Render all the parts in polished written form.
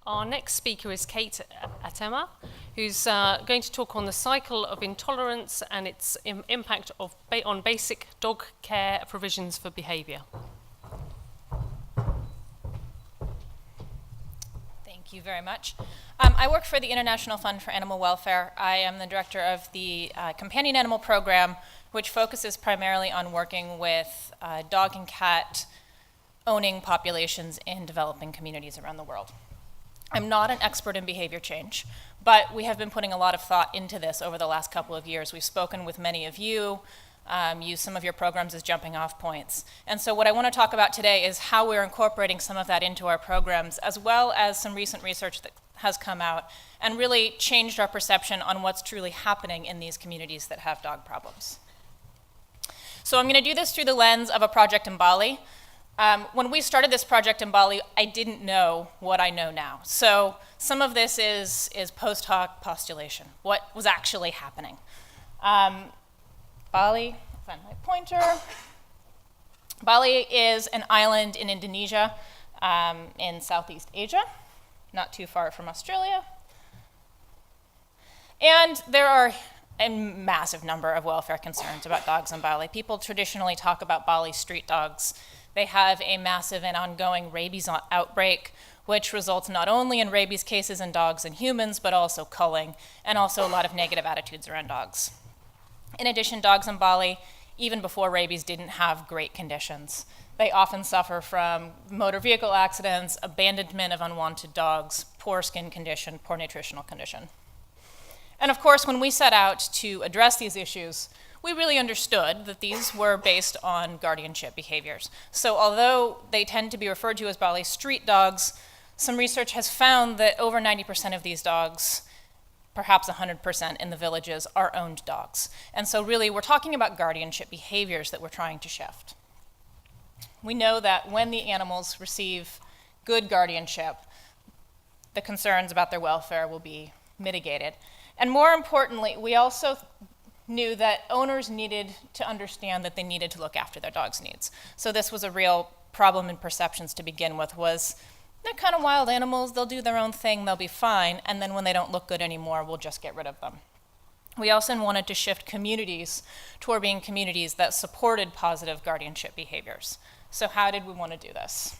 Our next speaker is Kate Atema, who's going to talk on the cycle of intolerance and its impact on basic dog care provisions for behaviour. Thank you very much. I work for the International Fund for Animal Welfare. I am the director of the Companion Animal Program, which focuses primarily on working with dog and cat owning populations in developing communities around the world. I'm not an expert in behavior change, but we have been putting a lot of thought into this over the last couple of years. We've spoken with many of you, used some of your programs as jumping off points. And so what I want to talk about today is how we're incorporating some of that into our programs, as well as some recent research that has come out and really changed our perception on what's truly happening in these communities that have dog problems. So I'm going to do this through the lens of a project in Bali. When we started this project in Bali, I didn't know what I know now. So some of this is post hoc postulation, what was actually happening. Bali, find my pointer. Bali is an island in Indonesia, in Southeast Asia, not too far from Australia. And there are a massive number of welfare concerns about dogs in Bali. People traditionally talk about Bali street dogs. They have a massive and ongoing rabies outbreak, which results not only in rabies cases in dogs and humans, but also culling, and also a lot of negative attitudes around dogs. In addition, dogs in Bali, even before rabies, didn't have great conditions. They often suffer from motor vehicle accidents, abandonment of unwanted dogs, poor skin condition, poor nutritional condition. And of course, when we set out to address these issues, we really understood that these were based on guardianship behaviors. So although they tend to be referred to as Bali street dogs, some research has found that over 90% of these dogs, perhaps 100% in the villages, are owned dogs. And so really we're talking about guardianship behaviors that we're trying to shift. We know that when the animals receive good guardianship, the concerns about their welfare will be mitigated. And more importantly, we also knew that owners needed to understand that they needed to look after their dog's needs. So this was a real problem in perceptions to begin with, was they're kind of wild animals, they'll do their own thing, they'll be fine, and then when they don't look good anymore, we'll just get rid of them. We also wanted to shift communities toward being communities that supported positive guardianship behaviors. So how did we want to do this?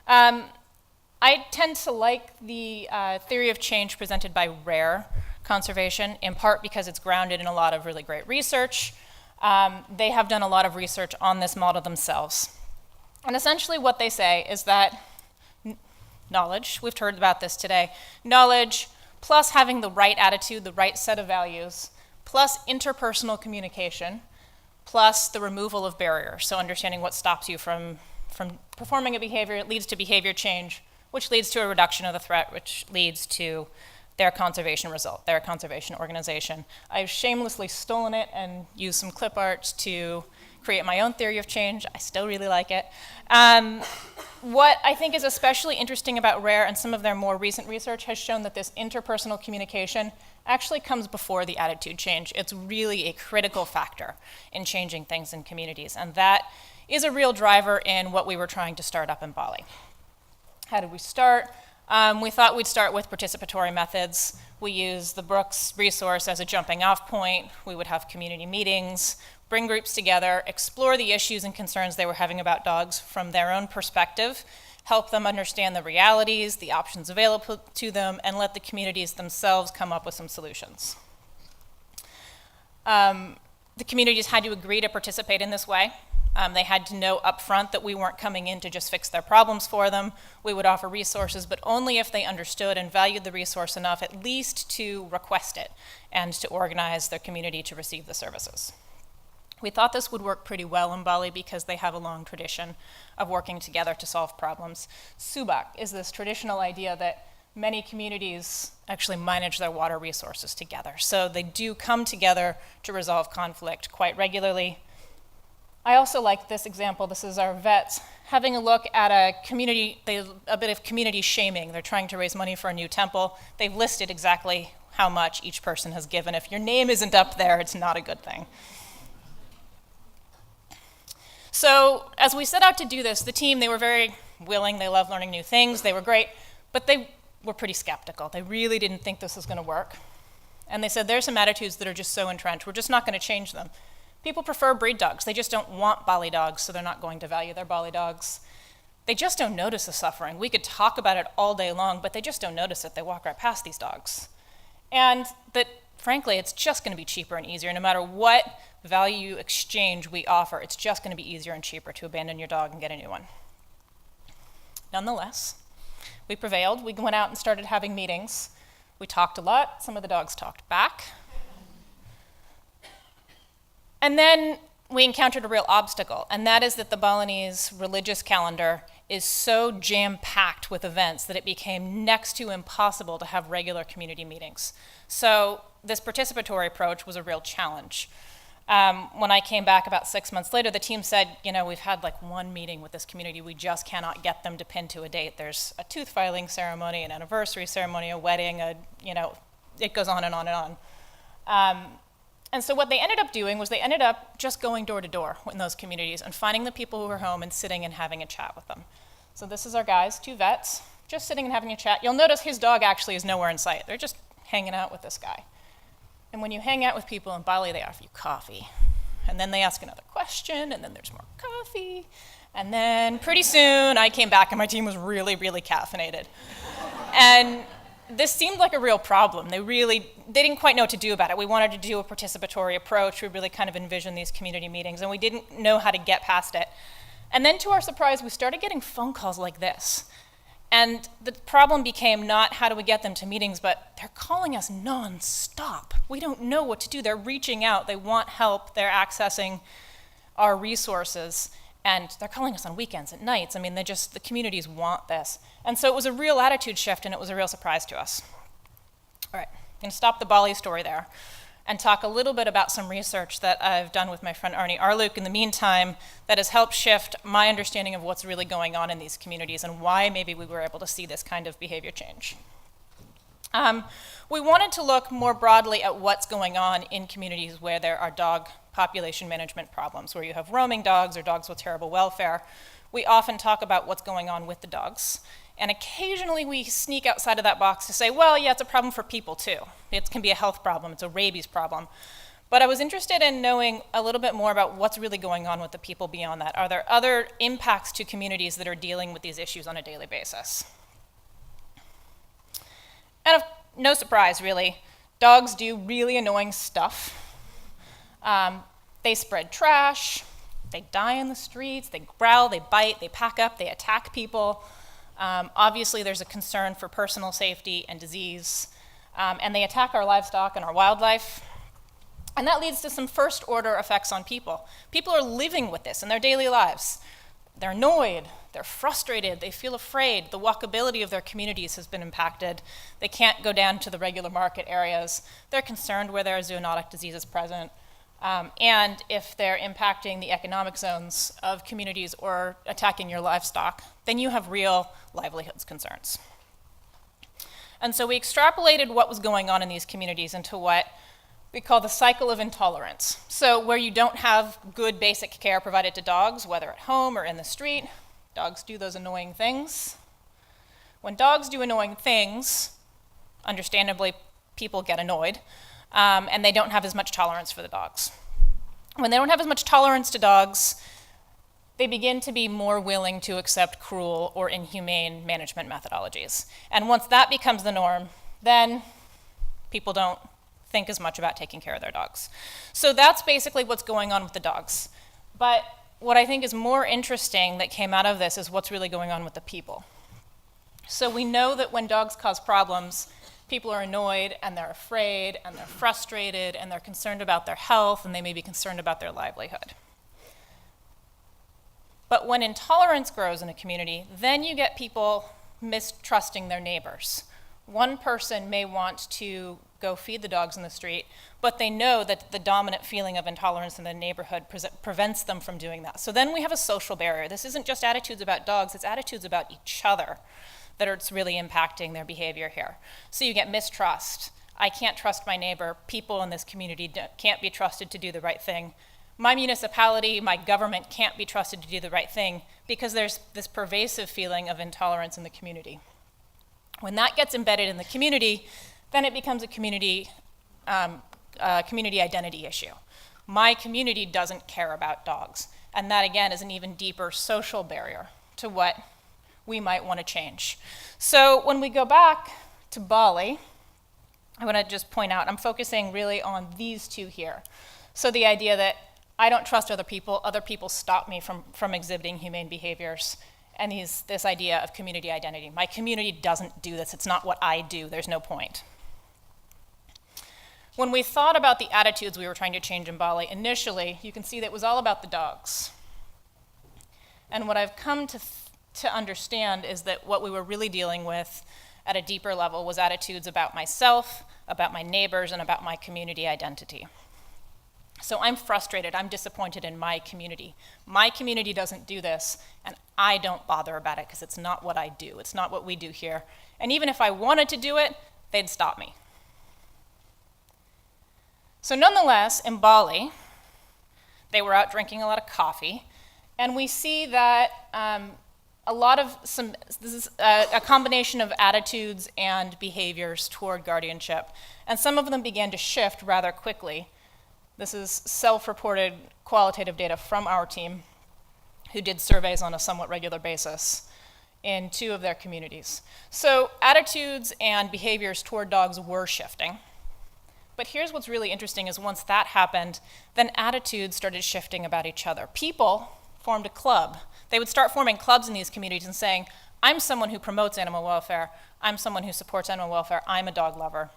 I tend to like the theory of change presented by Rare Conservation, in part because it's grounded in a lot of really great research. They have done a lot of research on this model themselves. And essentially what they say is that knowledge, we've heard about this today, knowledge plus having the right attitude, the right set of values, plus interpersonal communication, plus the removal of barriers, so understanding what stops you from performing a behavior, it leads to behavior change, which leads to a reduction of the threat, which leads to their conservation result, their conservation organization. I've shamelessly stolen it and used some clip art to create my own theory of change. I still really like it. What I think is especially interesting about Rare and some of their more recent research has shown that this interpersonal communication actually comes before the attitude change. It's really a critical factor in changing things in communities, and that is a real driver in what we were trying to start up in Bali. How did we start? We thought we'd start with participatory methods. We use the Brooks resource as a jumping off point. We would have community meetings, bring groups together, explore the issues and concerns they were having about dogs from their own perspective, help them understand the realities, the options available to them, and let the communities themselves come up with some solutions. The communities had to agree to participate in this way. They had to know up front that we weren't coming in to just fix their problems for them. We would offer resources, but only if they understood and valued the resource enough, at least to request it and to organize their community to receive the services. We thought this would work pretty well in Bali because they have a long tradition of working together to solve problems. Subak is this traditional idea that many communities actually manage their water resources together. So they do come together to resolve conflict quite regularly. I also like this example. This is our vets having a look at a bit of community shaming. They're trying to raise money for a new temple. They've listed exactly how much each person has given. If your name isn't up there, it's not a good thing. So as we set out to do this, the team, they were very willing. They love learning new things. They were great. But they were pretty skeptical. They really didn't think this was going to work. And they said, there's some attitudes that are just so entrenched, we're just not going to change them. People prefer breed dogs. They just don't want Bali dogs, so they're not going to value their Bali dogs. They just don't notice the suffering. We could talk about it all day long, but they just don't notice it. They walk right past these dogs. And that, frankly, it's just going to be cheaper and easier. No matter what value exchange we offer, it's just going to be easier and cheaper to abandon your dog and get a new one. Nonetheless, we prevailed. We went out and started having meetings. We talked a lot. Some of the dogs talked back. And then we encountered a real obstacle, and that is that the Balinese religious calendar is so jam-packed with events that it became next to impossible to have regular community meetings. So this participatory approach was a real challenge. When I came back about 6 months later, the team said, we've had like one meeting with this community. We just cannot get them to pin to a date. There's a tooth filing ceremony, an anniversary ceremony, a wedding, it goes on and on and on. And so what they ended up doing was they ended up just going door to door in those communities and finding the people who were home and sitting and having a chat with them. So this is our guys, 2 vets, just sitting and having a chat. You'll notice his dog actually is nowhere in sight. They're just hanging out with this guy. And when you hang out with people in Bali, they offer you coffee. And then they ask another question, and then there's more coffee. And then pretty soon I came back and my team was really, really caffeinated. And this seemed like a real problem. They didn't quite know what to do about it. We wanted to do a participatory approach. We really kind of envisioned these community meetings, and we didn't know how to get past it. And then to our surprise, we started getting phone calls like this. And the problem became not how do we get them to meetings, but they're calling us nonstop. We don't know what to do. They're reaching out. They want help. They're accessing our resources. And they're calling us on weekends, at nights. The communities want this. And so it was a real attitude shift, and it was a real surprise to us. All right, I'm going to stop the Bali story there and talk a little bit about some research that I've done with my friend Arnie Arluk in the meantime that has helped shift my understanding of what's really going on in these communities and why maybe we were able to see this kind of behavior change. We wanted to look more broadly at what's going on in communities where there are dog population management problems, where you have roaming dogs or dogs with terrible welfare. We often talk about what's going on with the dogs. And occasionally we sneak outside of that box to say, well, yeah, it's a problem for people too. It can be a health problem, it's a rabies problem. But I was interested in knowing a little bit more about what's really going on with the people beyond that. Are there other impacts to communities that are dealing with these issues on a daily basis? And no surprise, really, dogs do really annoying stuff. They spread trash, they die in the streets, they growl, they bite, they pack up, they attack people. Obviously, there's a concern for personal safety and disease, and they attack our livestock and our wildlife. And that leads to some first-order effects on people. People are living with this in their daily lives. They're annoyed, they're frustrated, they feel afraid. The walkability of their communities has been impacted. They can't go down to the regular market areas. They're concerned where there are zoonotic diseases present. And if they're impacting the economic zones of communities or attacking your livestock, then you have real livelihoods concerns. And so we extrapolated what was going on in these communities into what we call the cycle of intolerance. So where you don't have good basic care provided to dogs, whether at home or in the street, dogs do those annoying things. When dogs do annoying things, understandably, people get annoyed. And they don't have as much tolerance for the dogs. When they don't have as much tolerance to dogs, they begin to be more willing to accept cruel or inhumane management methodologies. And once that becomes the norm, then people don't think as much about taking care of their dogs. So that's basically what's going on with the dogs. But what I think is more interesting that came out of this is what's really going on with the people. So we know that when dogs cause problems, people are annoyed, and they're afraid, and they're frustrated, and they're concerned about their health, and they may be concerned about their livelihood. But when intolerance grows in a community, then you get people mistrusting their neighbors. One person may want to go feed the dogs in the street, but they know that the dominant feeling of intolerance in the neighborhood prevents them from doing that. So then we have a social barrier. This isn't just attitudes about dogs, it's attitudes about each other that it's really impacting their behavior here. So you get mistrust. I can't trust my neighbor. People in this community can't be trusted to do the right thing. My municipality, my government can't be trusted to do the right thing because there's this pervasive feeling of intolerance in the community. When that gets embedded in the community, then it becomes a community identity issue. My community doesn't care about dogs. And that, again, is an even deeper social barrier to what we might want to change. So when we go back to Bali, I want to just point out, I'm focusing really on these two here. So the idea that I don't trust other people stop me from exhibiting humane behaviors, and this idea of community identity. My community doesn't do this, it's not what I do, there's no point. When we thought about the attitudes we were trying to change in Bali, initially, you can see that it was all about the dogs. And what I've come to understand is that what we were really dealing with at a deeper level was attitudes about myself, about my neighbors, and about my community identity. So I'm frustrated, I'm disappointed in my community. My community doesn't do this, and I don't bother about it because it's not what I do. It's not what we do here. And even if I wanted to do it, they'd stop me. So nonetheless, in Bali, they were out drinking a lot of coffee, and we see that this is a combination of attitudes and behaviors toward guardianship, and some of them began to shift rather quickly. This is self-reported qualitative data from our team, who did surveys on a somewhat regular basis in 2 of their communities. So attitudes and behaviors toward dogs were shifting. But here's what's really interesting is once that happened, then attitudes started shifting about each other. People formed a club. They would start forming clubs in these communities and saying, I'm someone who promotes animal welfare, I'm someone who supports animal welfare, I'm a dog lover.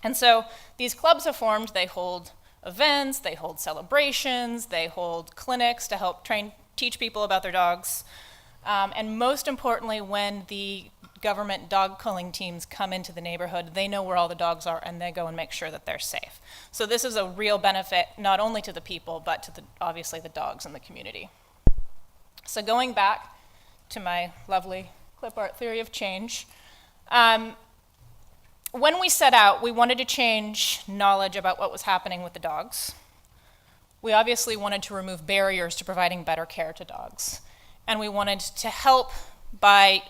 And so these clubs have formed, they hold events, they hold celebrations, they hold clinics to help teach people about their dogs. And most importantly, when the government dog culling teams come into the neighborhood, they know where all the dogs are and they go and make sure that they're safe. So this is a real benefit not only to the people, but to obviously the dogs in the community. So going back to my lovely clip art theory of change, when we set out, we wanted to change knowledge about what was happening with the dogs. We obviously wanted to remove barriers to providing better care to dogs. And we wanted to help by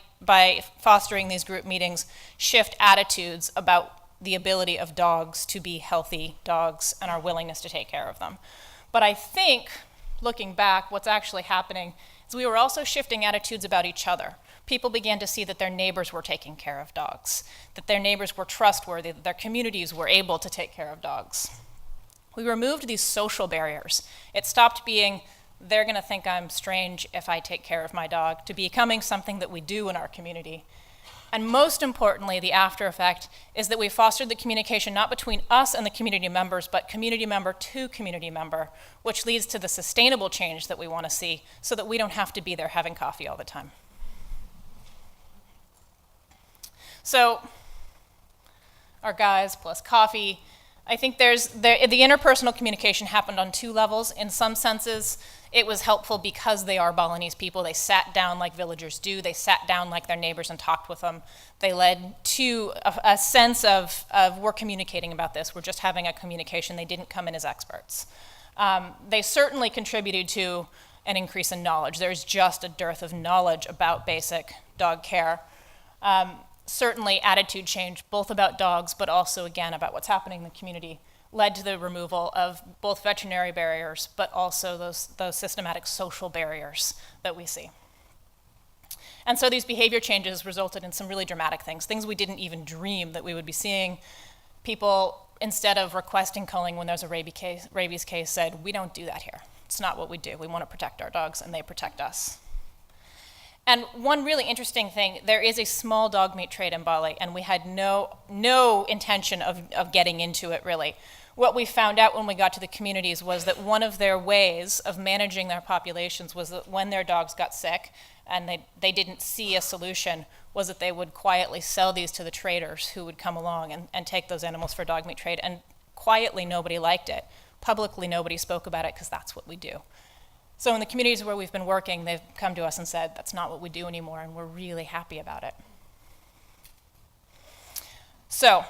fostering these group meetings, shift attitudes about the ability of dogs to be healthy dogs and our willingness to take care of them. But I think, looking back, what's actually happening is we were also shifting attitudes about each other. People began to see that their neighbors were taking care of dogs, that their neighbors were trustworthy, that their communities were able to take care of dogs. We removed these social barriers. It stopped being, they're going to think I'm strange if I take care of my dog, to becoming something that we do in our community. And most importantly, the after effect is that we fostered the communication not between us and the community members, but community member to community member, which leads to the sustainable change that we want to see so that we don't have to be there having coffee all the time. So, our guys plus coffee, I think the interpersonal communication happened on 2 levels. In some senses, it was helpful because they are Balinese people. They sat down like villagers do. They sat down like their neighbors and talked with them. They led to a sense of we're communicating about this. We're just having a communication. They didn't come in as experts. They certainly contributed to an increase in knowledge. There's just a dearth of knowledge about basic dog care. Certainly attitude change, both about dogs, but also, again, about what's happening in the community, led to the removal of both veterinary barriers, but also those systematic social barriers that we see. And so these behavior changes resulted in some really dramatic things we didn't even dream that we would be seeing. People, instead of requesting culling when there's a rabies case, said, we don't do that here. It's not what we do. We want to protect our dogs, and they protect us. And one really interesting thing, there is a small dog meat trade in Bali, and we had no intention of getting into it, really. What we found out when we got to the communities was that one of their ways of managing their populations was that when their dogs got sick and they didn't see a solution, was that they would quietly sell these to the traders who would come along and take those animals for dog meat trade. And quietly, nobody liked it. Publicly, nobody spoke about it because that's what we do. So in the communities where we've been working, they've come to us and said, that's not what we do anymore, and we're really happy about it. So,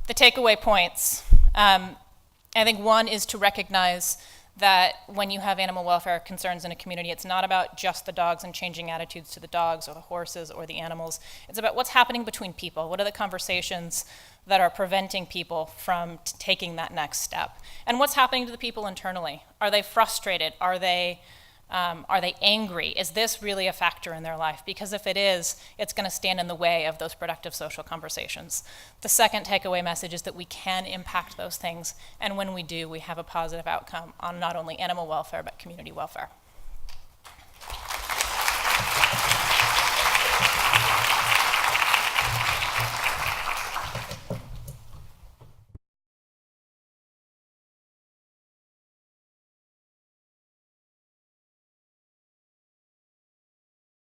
the takeaway points. I think one is to recognize that when you have animal welfare concerns in a community, it's not about just the dogs and changing attitudes to the dogs or the horses or the animals. It's about what's happening between people. What are the conversations that are preventing people from taking that next step? And what's happening to the people internally? Are they frustrated? Are they angry? Is this really a factor in their life? Because if it is, it's going to stand in the way of those productive social conversations. The second takeaway message is that we can impact those things, and when we do, we have a positive outcome on not only animal welfare, but community welfare.